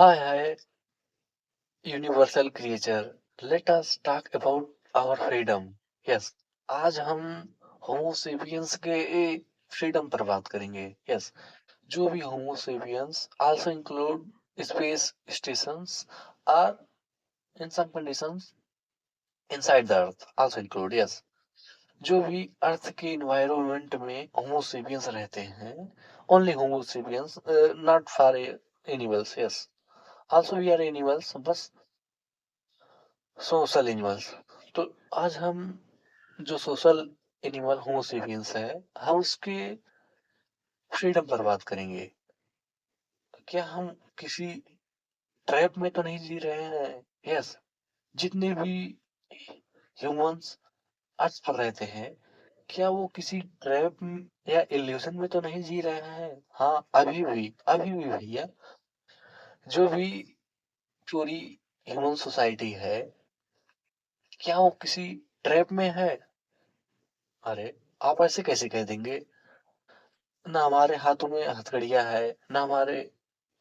Hi, universal creature, let us talk about our freedom. Yes, आज हम Homo sapiens के freedom पर बात करेंगे। यस, जो भी homo sapiens also include space stations are in some conditions inside the earth also include. Yes, जो भी अर्थ के इन्वायरमेंट में होमोसेपियंस रहते हैं, only homo sapiens, not for animals. Yes, also we are animals, बस सोशल एनिमल्स। तो आज हम जो सोशल एनिमल होमोसेपियंस है, हम उसके फ्रीडम पर बात करेंगे। क्या हम किसी ट्रैप में तो नहीं जी रहे हैं? यस, जितने भी ह्यूमंस अर्थ पर रहते हैं, क्या वो किसी ट्रैप या इल्यूजन में तो नहीं जी रहे हैं? हाँ, अभी भी भैया, जो भी पूरी ह्यूमन सोसाइटी है, क्या वो किसी ट्रैप में है? अरे, आप ऐसे कैसे कह देंगे? ना हमारे हाथों में हथकड़ियाँ है, ना हमारे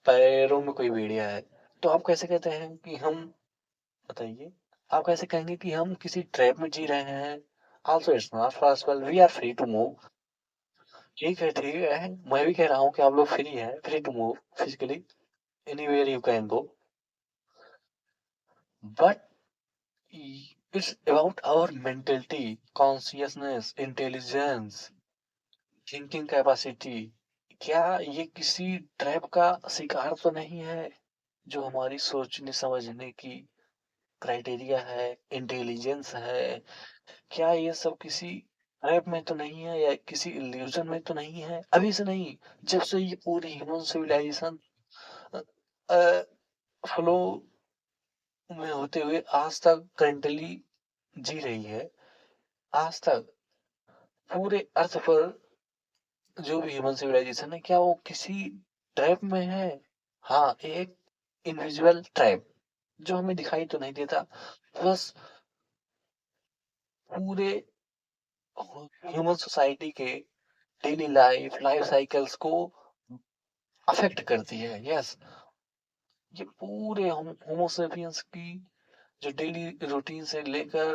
पैरों में कोई बेड़ियाँ है, तो आप कैसे कहते हैं कि हम, बताइए, आप कैसे कहेंगे कि हम किसी ट्रैप में जी रहे हैं? Also it's not possible, we are free to move. ठीक है, मैं भी कह रहा हूँ कि आप लोग फ्री हैं, free to move physically anywhere you can go, but it's about our mentality, consciousness, intelligence, thinking capacity. क्या ये किसी ट्रैप का शिकार तो नहीं है? जो हमारी सोचने समझने की क्राइटेरिया है, इंटेलिजेंस है, क्या ये सब किसी ट्रैप में तो नहीं है या किसी इल्यूजन में तो नहीं है? अभी से नहीं, जब से ये पूरी ह्यूमन सिविलाइजेशन फ्लो में होते हुए आज तक करंटली जी रही है, आज तक पूरे अर्थ पर जो भी ह्यूमन सिविलाइजेशन है, क्या वो किसी ट्रैप में है? हाँ, एक इनविजिबल ट्रैप जो हमें दिखाई तो नहीं देता, बस पूरे ह्यूमन सोसाइटी के डेली लाइफ साइकिल्स को अफेक्ट करती है। यस, ये पूरे होमोसेपियंस की जो डेली रूटीन से लेकर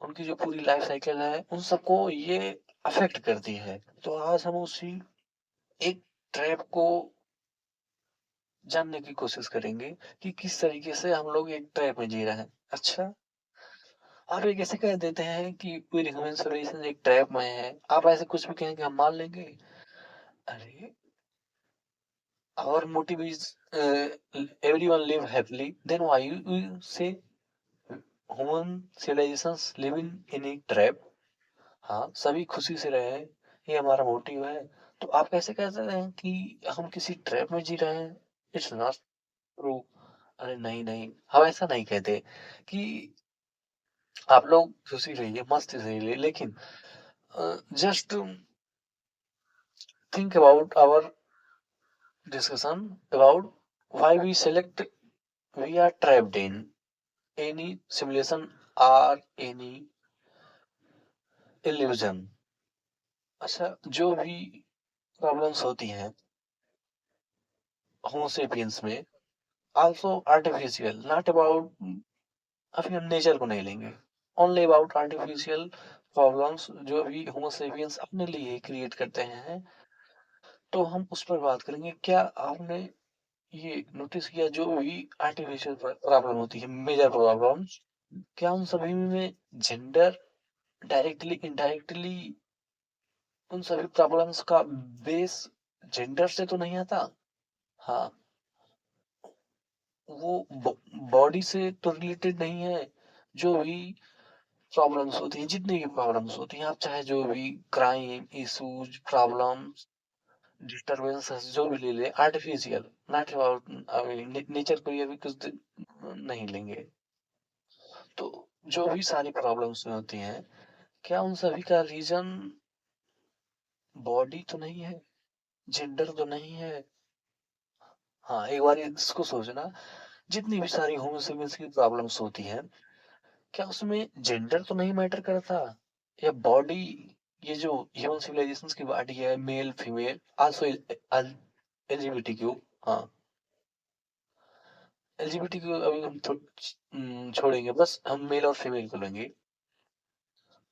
उनकी जो पूरी लाइफ साइकिल है, उन सबको ये अफेक्ट करती है। तो आज हम उसी एक ट्रैप को जानने की कोशिश करेंगे कि किस तरीके से हम लोग एक ट्रैप में जी रहे हैं। अच्छा, आप ये कैसे कह देते हैं कि पूरी ह्यूमन सिविलाइजेशन एक ट्रैप में है? आप ऐसे कुछ भी कहेंगे हम मान लेंगे? अरे, our motive is everyone live happily, then why you say human civilizations living in a trap? हाँ, सभी खुशी से रहे, ये हमारा मोटिव है। तो आप कैसे कह सकते हैं कि हम किसी ट्रैप में जी रहे हैं? It's not true. अरे नहीं नहीं, हम ऐसा नहीं कहते कि आप लोग खुशी रहिए, मस्ती से रहिए, लेकिन just think about our discussion about why we select we are trapped in any simulation or any illusion। अच्छा, जो भी प्रॉब्लम्स होती हैं होमोसेपियंस में, आल्सो आर्टिफिशियल, नॉट अबाउट, अभी हम नेचर को नहीं लेंगे, ओनली अबाउट आर्टिफिशियल प्रॉब्लम्स जो भी होमोसेपियंस अपने लिए क्रिएट करते हैं, तो हम उस पर बात करेंगे। क्या आपने ये नोटिस किया, जो भी आर्टिफिशियल प्रॉब्लम होती है, मेजर प्रॉब्लम्स, क्या उन सभी में जेंडर डायरेक्टली इनडायरेक्टली, उन सभी प्रॉब्लम्स का बेस जेंडर से तो नहीं आता? हाँ, वो बॉडी से तो रिलेटेड नहीं है। जो भी प्रॉब्लम्स होती हैं, जितनी भी प्रॉब्लम्स होती हैं, आप चाहे जो भी क्राइम इश्यूज प्रॉब्लम्स डिस्टरबेंसेस जो भी ले ले, आर्टिफिशियल, नॉट अबाउट, नेचर को ये भी कुछ नहीं लेंगे। तो जो भी सारी प्रॉब्लम्स में होती हैं, क्या उन सभी का रीजन बॉडी तो नहीं है, जेंडर तो नहीं है? हाँ, एक बार इसको सोचना, जितनी भी सारी होमोसेपियंस की प्रॉब्लम्स होती हैं, क्या उसमें जेंडर तो नहीं मैटर करता? या बॉडी, ये जो ह्यूमन सिविलाइजेशंस की बॉडी है, मेल फीमेल, आल्सो एलजीबीटीक्यू, हाँ, एलजीबीटी को अभी हम छोड़ेंगे, बस हम मेल और फीमेल को लेंगे।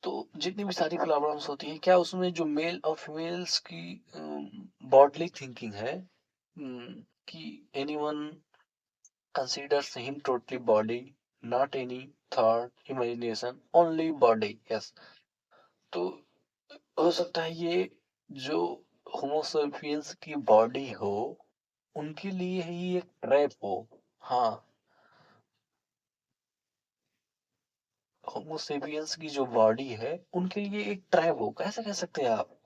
तो जितनी भी सारी प्रॉब्लम्स होती है, क्या उसमें जो मेल और फीमेल्स की बॉडली थिंकिंग है, कि anyone considers him totally body, not any thought, imagination, only body. Yes. तो हो सकता है ये जो होमोसेपियंस की बॉडी हो, उनके लिए ही एक ट्रैप हो। हाँ, होमोसेपियंस की जो बॉडी है उनके लिए एक ट्रैप हो, कैसे कह सकते हैं आप?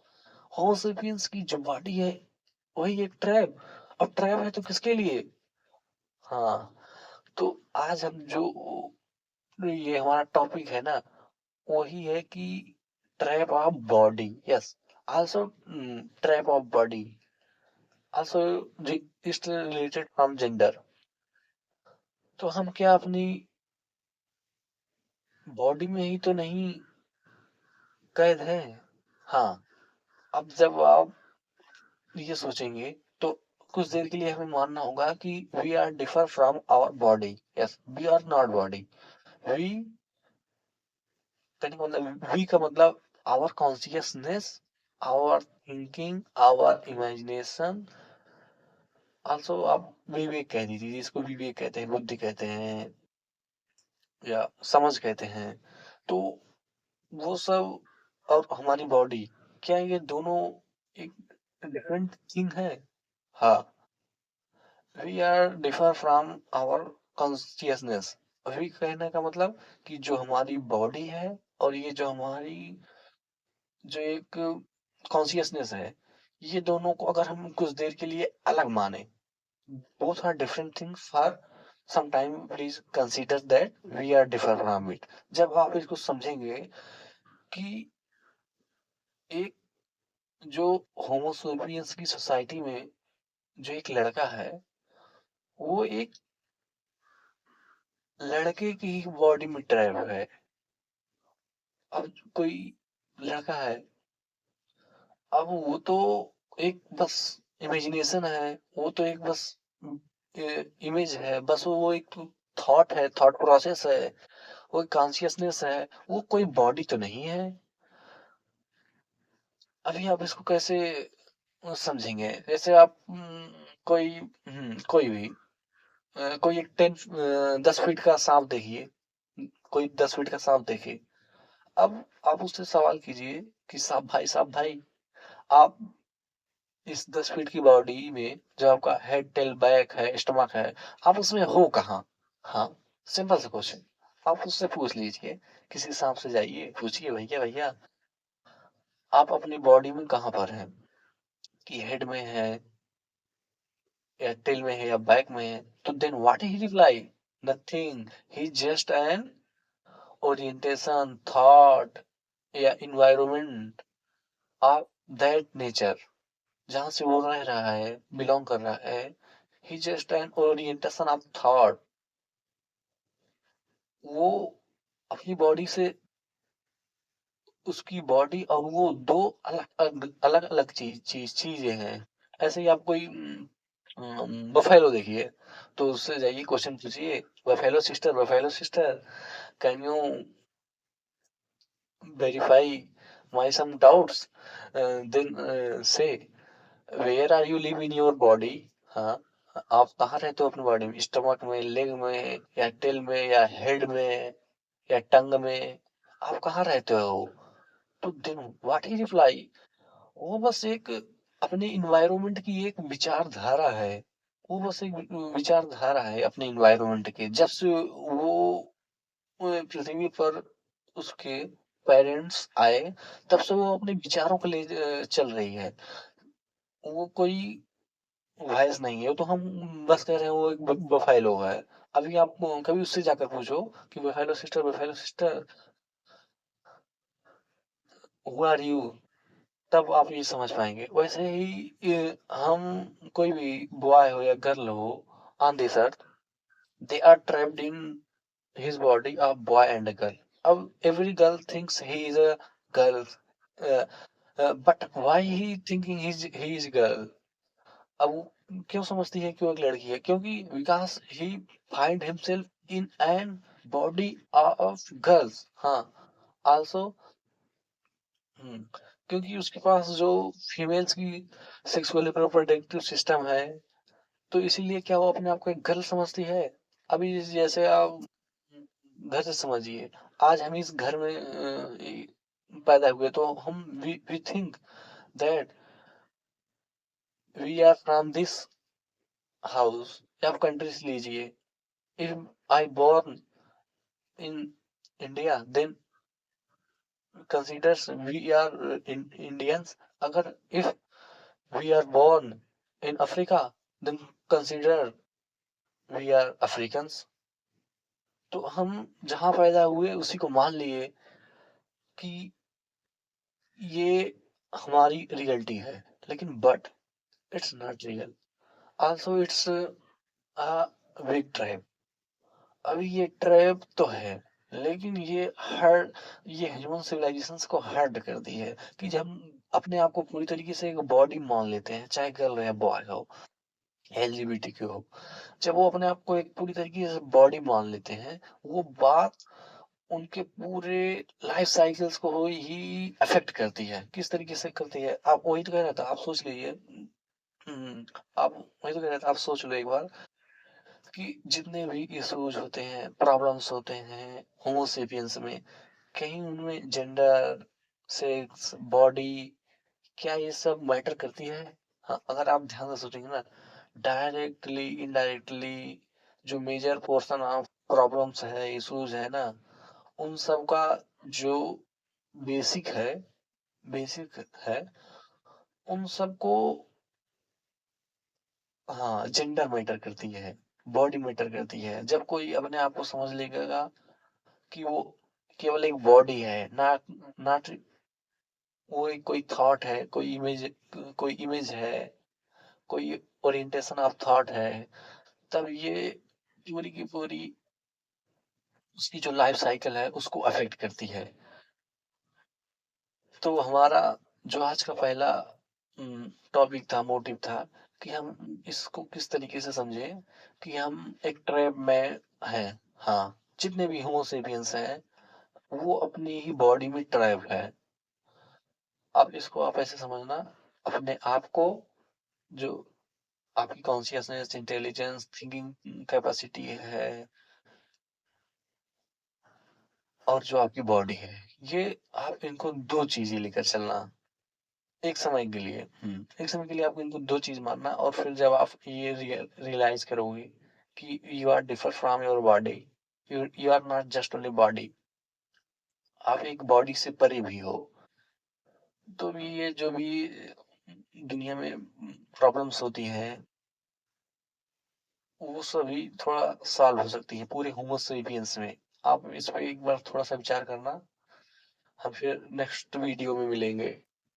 होमोसेपियंस की जो बॉडी है वही एक ट्रैप, और ट्रैप है तो किसके लिए? हाँ, तो आज हम जो ये हमारा टॉपिक है ना, वही है कि trap of body. Yes, also trap of body, also is related from gender. तो हम क्या अपनी बॉडी में ही तो नहीं कैद हैं? हाँ, अब जब आप ये सोचेंगे तो कुछ देर के लिए हमें मानना होगा कि we are differ from our body. Yes, we are not body. We we का मतलब our consciousness, our thinking, our imagination, also आप विवेक कह दीजिए, जिसको विवेक कहते हैं, बुद्धि कहते हैं, या समझ कहते हैं। तो वो सब और हमारी बॉडी, क्या ये दोनों एक डिफरेंट थिंग है? हाँ, we are differ from our consciousness. We कहने का मतलब कि जो हमारी बॉडी है और ये जो हमारी जो एक कॉन्शियसनेस है, ये दोनों को अगर हम कुछ देर के लिए अलग माने, both are different things for some time, please consider that we are different from it। जब आप इसको समझेंगे कि एक जो होमोसेपियंस की सोसाइटी में जो एक लड़का है, वो एक लड़के की ही बॉडी में ट्रैप है। अब कोई लड़का है, अब वो तो एक बस इमेजिनेशन है, वो तो एक बस इमेज है, बस वो एक थॉट है, थॉट प्रोसेस है, वो कॉन्शियसनेस है, वो कोई बॉडी तो नहीं है। अभी आप इसको कैसे समझेंगे? जैसे आप कोई भी कोई एक 10 फीट का सांप देखिए, कोई 10 फीट का सांप देखिए। अब आप उससे सवाल कीजिए कि सांप भाई, आप इस 10 फीट की बॉडी में जो आपका हेड, टेल, बैक है, स्टमक है, आप उसमें हो कहाँ? हाँ, सिंपल सा क्वेश्चन, आप उससे पूछ लीजिए, किसी सांप से जाइए पूछिए, भैया भैया आप अपनी बॉडी में कहाँ पर हैं, कि हेड में है या टेल में है या बैक में है? तो then what he reply? Nothing, he just an orientation, thought या इन्वायरमेंट ऑफ दैट नेचर, जहां से वो रह रहा है, बिलोंग कर रहा है। He just an orientation of thought. वो अपनी बॉडी से, उसकी बॉडी और वो दो अलग अलग चीजें हैं। ऐसे ही आप कोई बफेलो देखिए, तो उससे जाइए क्वेश्चन पूछिए, buffalo sister, can you verify my some doubts, then say where are you live in your body? हाँ, आप कहाँ रहते हो अपनी बॉडी में? स्टमक में, लेग में, या टेल में, या हेड में, या टंग में? आप कहाँ रहते हो? तो देन व्हाट ही रिप्लाई? वो बस एक अपने इन्वायरमेंट की एक विचारधारा है। वो बस एक विचारधारा है अपने इन्वायरमेंट के। जब से वो पृथ्वी पर उसके पेरेंट्स आए, तब से वो अपने विचारों को ले चल रही है। वो कोई वॉइस नहीं है, वो तो हम बस कह रहे हैं वो एक बफेलो है। अभी आप कभी उससे जाकर पूछो कि buffalo sister, who are you? तब आप ये समझ पाएंगे। वैसे ही हम कोई भी बॉय हो या गर्ल हो on this earth, they are trapped in his body of boy and girl. अब every girl thinks he is a girl, but why he thinking he is girl? अब क्यों समझती है कि वो एक लड़की है? क्योंकि because he find himself in an body of girls. हाँ, आल्सो क्योंकि उसके पास जो फीमेल्स की सेक्सुअली रिप्रोडक्टिव सिस्टम है, तो इसीलिए क्या वो अपने आप को एक गर्ल समझती है? अभी जैसे आप घर से समझिए, आज हम इस घर में पैदा हुए तो हम we think that we are from this house. या आप कंट्रीज लीजिए, if I born in India then considers we are Indians. अगर if we are born in Africa, then consider we are Africans. तो हम जहाँ पैदा हुए उसी को मान लिए कि ये हमारी रियलिटी है, लेकिन but it's not real. Also it's a big trap. अभी ये ट्रैप तो है, लेकिन ये ह्यूमन सिविलाइजेशंस को हर्ट कर दी है कि जब हम अपने आप को पूरी तरीके से एक बॉडी मान लेते हैं, चाहे गर्ल हो या बॉय हो, एलजीबीटीक्यू हो, जब वो अपने आप को एक पूरी तरीके से बॉडी मान लेते हैं, वो बात उनके पूरे लाइफ साइकिल्स को ही अफेक्ट करती है। किस तरीके से करती है? आप वही तो कह रहा था, आप सोच लीजिए। आप वही तो कह रहा था, आप सोच लो एक बार कि जितने भी इश्यूज होते हैं, प्रॉब्लम्स होते हैं होमोसेपियंस में, कहीं उनमें जेंडर, सेक्स, बॉडी, क्या ये सब मैटर करती है? हाँ, अगर आप ध्यान से सोचेंगे ना, डायरेक्टली इनडायरेक्टली जो मेजर पोर्शन ऑफ प्रॉब्लम्स है, इश्यूज है ना, उन सब का जो बेसिक है बेसिक है, उन सबको, हाँ, जेंडर मैटर करती है, बॉडी मैटर करती है। जब कोई अपने आप को समझ लेगा कि वो केवल एक बॉडी है, नॉट नॉट वो कोई थॉट है, कोई इमेज है, कोई ओरिएंटेशन ऑफ थॉट है, तब ये पूरी की पूरी उसकी जो लाइफ साइकिल है उसको अफेक्ट करती है। तो हमारा जो आज का पहला टॉपिक था, मोटिव था कि हम इसको किस तरीके से समझें कि हम एक ट्रैप में हैं। हाँ, जितने भी होमोसेपियंस हैं वो अपनी ही बॉडी में ट्रैप है। अब इसको आप ऐसे समझना, अपने आप को, जो आपकी कॉन्शियसनेस, इंटेलिजेंस, थिंकिंग कैपेसिटी है, और जो आपकी बॉडी है, ये आप इनको दो चीजें लेकर चलना एक समय के लिए। एक समय के लिए आपको इनको दो चीज मानना, और फिर जब आप ये रियलाइज करोगे कि you are differ from your body, you are not just only body, आप एक बॉडी से परे भी हो, तो भी ये जो भी दुनिया में प्रॉब्लम्स होती हैं, वो सभी थोड़ा सॉल्व हो सकती है पूरे होमो सेपियंस में। आप इस पे एक बार थोड़ा सा विचार करना। हम फिर नेक्स्ट वीडियो में मिलेंगे।